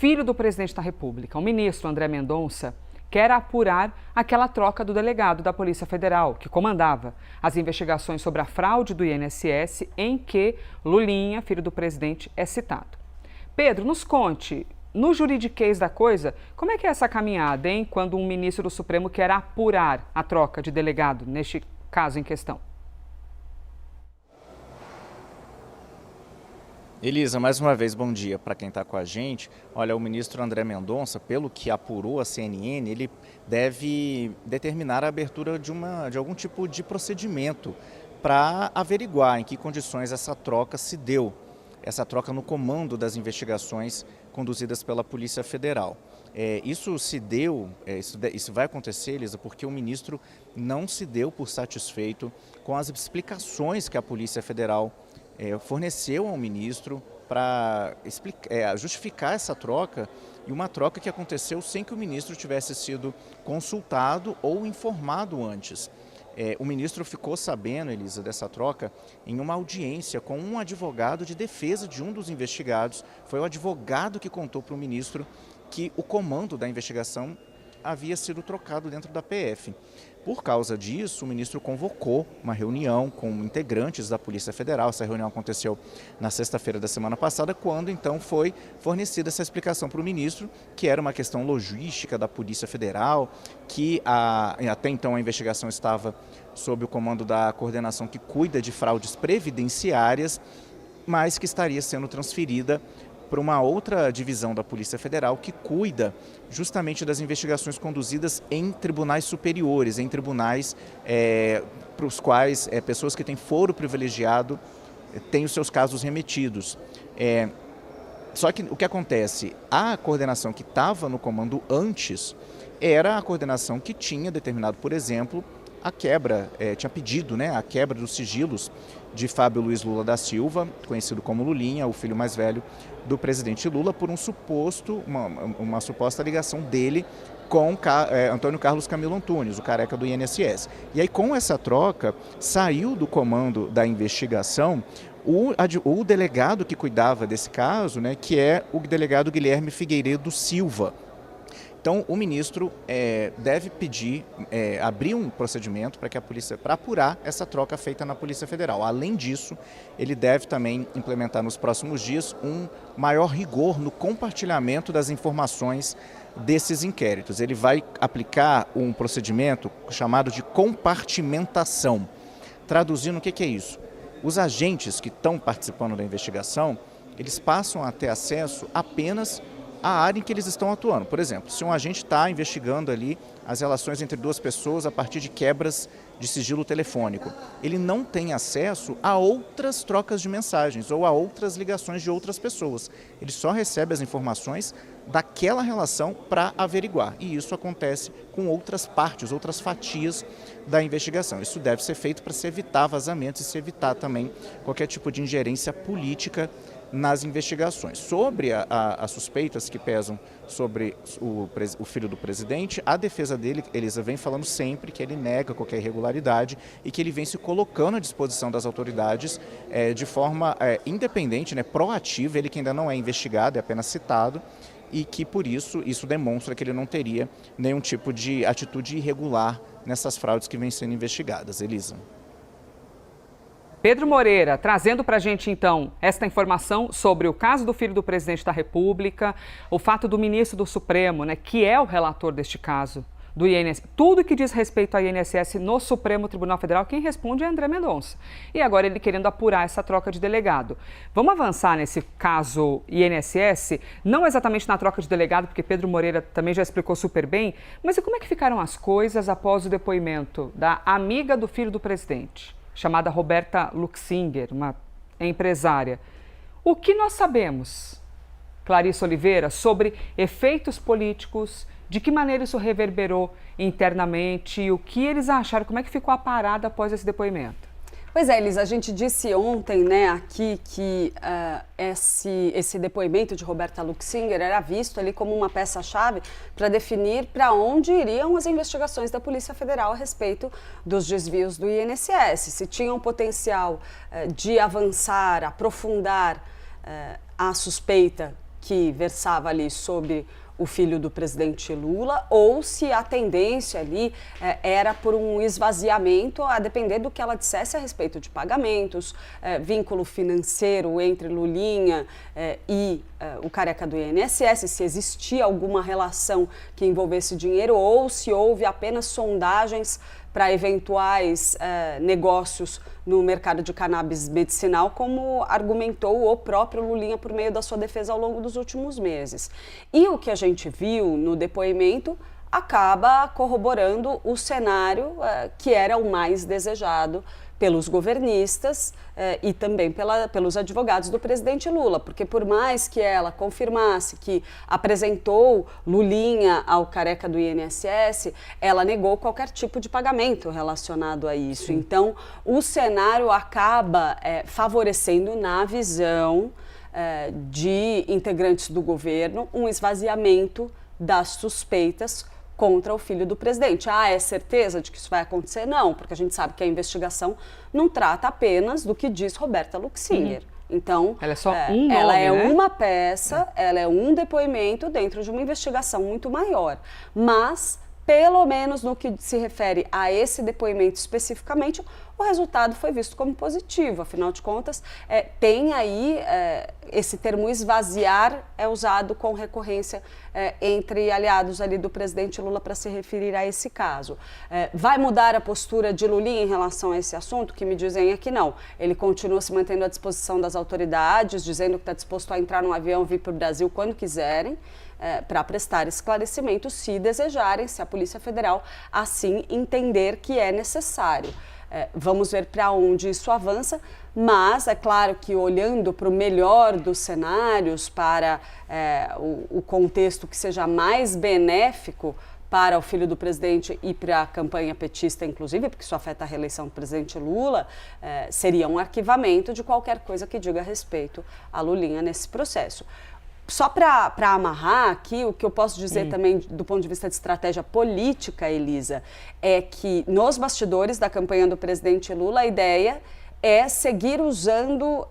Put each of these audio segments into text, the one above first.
filho do presidente da República, o ministro André Mendonça, quer apurar aquela troca do delegado da Polícia Federal, que comandava as investigações sobre a fraude do INSS, em que Lulinha, filho do presidente, é citado. Pedro, nos conte, no juridiquês da coisa, como é que é essa caminhada, hein, quando um ministro do Supremo quer apurar a troca de delegado, neste caso em questão? Elisa, mais uma vez, bom dia para quem está com a gente. Olha, o ministro André Mendonça, pelo que apurou a CNN, ele deve determinar a abertura de algum tipo de procedimento para averiguar em que condições essa troca se deu, essa troca no comando das investigações conduzidas pela Polícia Federal. Isso se deu, isso vai acontecer, Elisa, porque o ministro não se deu por satisfeito com as explicações que a Polícia Federal forneceu ao ministro para justificar essa troca, e uma troca que aconteceu sem que o ministro tivesse sido consultado ou informado antes. O ministro ficou sabendo, Elisa, dessa troca em uma audiência com um advogado de defesa de um dos investigados. Foi o advogado que contou para o ministro que o comando da investigação havia sido trocado dentro da PF. Por causa disso, o ministro convocou uma reunião com integrantes da Polícia Federal. Essa reunião aconteceu na sexta-feira da semana passada, quando então foi fornecida essa explicação para o ministro, que era uma questão logística da Polícia Federal, que até então a investigação estava sob o comando da coordenação que cuida de fraudes previdenciárias, mas que estaria sendo transferida para uma outra divisão da Polícia Federal que cuida justamente das investigações conduzidas em tribunais superiores, em tribunais para os quais pessoas que têm foro privilegiado têm os seus casos remetidos. Só que o que acontece? A coordenação que estava no comando antes era a coordenação que tinha determinado, por exemplo, a quebra, tinha pedido, né, a quebra dos sigilos de Fábio Luiz Lula da Silva, conhecido como Lulinha, o filho mais velho do presidente Lula, por uma suposta ligação dele com Antônio Carlos Camilo Antunes, o careca do INSS. E aí, com essa troca, saiu do comando da investigação o delegado que cuidava desse caso, né, que é o delegado Guilherme Figueiredo Silva. Então, o ministro deve pedir, abrir um procedimento para que a polícia, para apurar essa troca feita na Polícia Federal. Além disso, ele deve também implementar nos próximos dias um maior rigor no compartilhamento das informações desses inquéritos. Ele vai aplicar um procedimento chamado de compartimentação. Traduzindo, o que é isso? Os agentes que estão participando da investigação, eles passam a ter acesso apenas a área em que eles estão atuando. Por exemplo, se um agente está investigando ali as relações entre duas pessoas a partir de quebras de sigilo telefônico, ele não tem acesso a outras trocas de mensagens ou a outras ligações de outras pessoas. Ele só recebe as informações daquela relação para averiguar. E isso acontece com outras partes, outras fatias da investigação. Isso deve ser feito para se evitar vazamentos e se evitar também qualquer tipo de ingerência política nas investigações. Sobre as suspeitas que pesam sobre o filho do presidente, a defesa dele, Elisa, vem falando sempre que ele nega qualquer irregularidade e que ele vem se colocando à disposição das autoridades de forma independente, né, proativa, ele que ainda não é investigado, é apenas citado, e que por isso demonstra que ele não teria nenhum tipo de atitude irregular nessas fraudes que vêm sendo investigadas. Elisa. Pedro Moreira, trazendo para a gente, então, esta informação sobre o caso do filho do presidente da República, o fato do ministro do Supremo, né, que é o relator deste caso, do INSS, tudo que diz respeito ao INSS no Supremo Tribunal Federal, quem responde é André Mendonça. E agora ele querendo apurar essa troca de delegado. Vamos avançar nesse caso INSS, não exatamente na troca de delegado, porque Pedro Moreira também já explicou super bem, mas e como é que ficaram as coisas após o depoimento da amiga do filho do presidente, chamada Roberta Luxinger, uma empresária? O que nós sabemos, Clarissa Oliveira, sobre efeitos políticos, de que maneira isso reverberou internamente, o que eles acharam, como é que ficou a parada após esse depoimento? Pois é, Elisa, a gente disse ontem, né, aqui que esse depoimento de Roberta Luxinger era visto ali como uma peça-chave para definir para onde iriam as investigações da Polícia Federal a respeito dos desvios do INSS. Se tinham potencial de avançar, aprofundar a suspeita que versava ali sobre o filho do presidente Lula, ou se a tendência ali era por um esvaziamento, a depender do que ela dissesse a respeito de pagamentos, vínculo financeiro entre Lulinha e o careca do INSS, se existia alguma relação que envolvesse dinheiro, ou se houve apenas sondagens para eventuais negócios no mercado de cannabis medicinal, como argumentou o próprio Lulinha por meio da sua defesa ao longo dos últimos meses. E o que a gente viu no depoimento acaba corroborando o cenário que era o mais desejado pelos governistas e também pelos advogados do presidente Lula, porque por mais que ela confirmasse que apresentou Lulinha ao careca do INSS, ela negou qualquer tipo de pagamento relacionado a isso. Sim. Então, o cenário acaba favorecendo, na visão de integrantes do governo, um esvaziamento das suspeitas contra o filho do presidente. É certeza de que isso vai acontecer? Não, porque a gente sabe que a investigação não trata apenas do que diz Roberta Luxinger. Então, ela é só um nome, ela é né? uma peça, ela é um depoimento dentro de uma investigação muito maior. Mas, pelo menos no que se refere a esse depoimento especificamente, o resultado foi visto como positivo. Afinal de contas, tem aí esse termo esvaziar é usado com recorrência entre aliados ali do presidente Lula para se referir a esse caso. Vai mudar a postura de Lulinha em relação a esse assunto? Que me dizem é que não. Ele continua se mantendo à disposição das autoridades, dizendo que está disposto a entrar num avião e vir para o Brasil quando quiserem, para prestar esclarecimento, se desejarem, se a Polícia Federal assim entender que é necessário. Vamos ver para onde isso avança, mas é claro que olhando para o melhor dos cenários, para o contexto que seja mais benéfico para o filho do presidente e para a campanha petista, inclusive, porque isso afeta a reeleição do presidente Lula, seria um arquivamento de qualquer coisa que diga respeito a Lulinha nesse processo. Só para amarrar aqui, o que eu posso dizer também do ponto de vista de estratégia política, Elisa, é que nos bastidores da campanha do presidente Lula, a ideia é seguir usando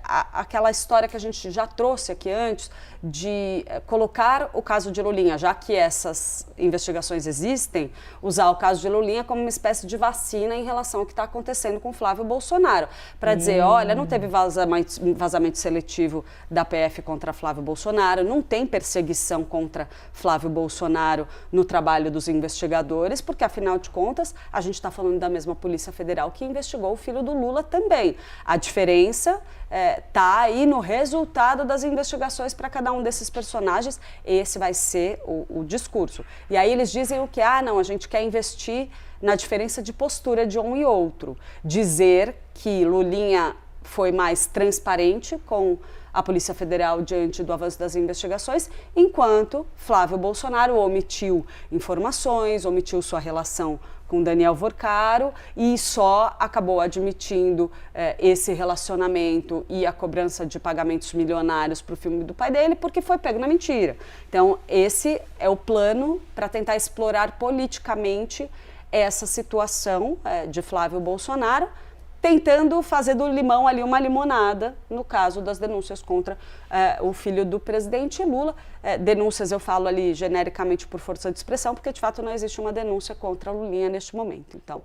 aquela história que a gente já trouxe aqui antes, de colocar o caso de Lulinha, já que essas investigações existem, usar o caso de Lulinha como uma espécie de vacina em relação ao que está acontecendo com Flávio Bolsonaro. Para dizer, olha, não teve vazamento seletivo da PF contra Flávio Bolsonaro, não tem perseguição contra Flávio Bolsonaro no trabalho dos investigadores, porque afinal de contas, a gente está falando da mesma Polícia Federal que investigou o filho do Lula também. A diferença está aí no resultado das investigações para cada um desses personagens. Esse vai ser o discurso. E aí eles dizem o que? Não, a gente quer investir na diferença de postura de um e outro. Dizer que Lulinha foi mais transparente com a Polícia Federal diante do avanço das investigações, enquanto Flávio Bolsonaro omitiu informações, omitiu sua relação com Daniel Vorcaro e só acabou admitindo esse relacionamento e a cobrança de pagamentos milionários para o filme do pai dele porque foi pego na mentira. Então, esse é o plano para tentar explorar politicamente essa situação de Flávio Bolsonaro, tentando fazer do limão ali uma limonada, no caso das denúncias contra o filho do presidente Lula. Denúncias eu falo ali genericamente por força de expressão, porque de fato não existe uma denúncia contra a Lulinha neste momento. Então,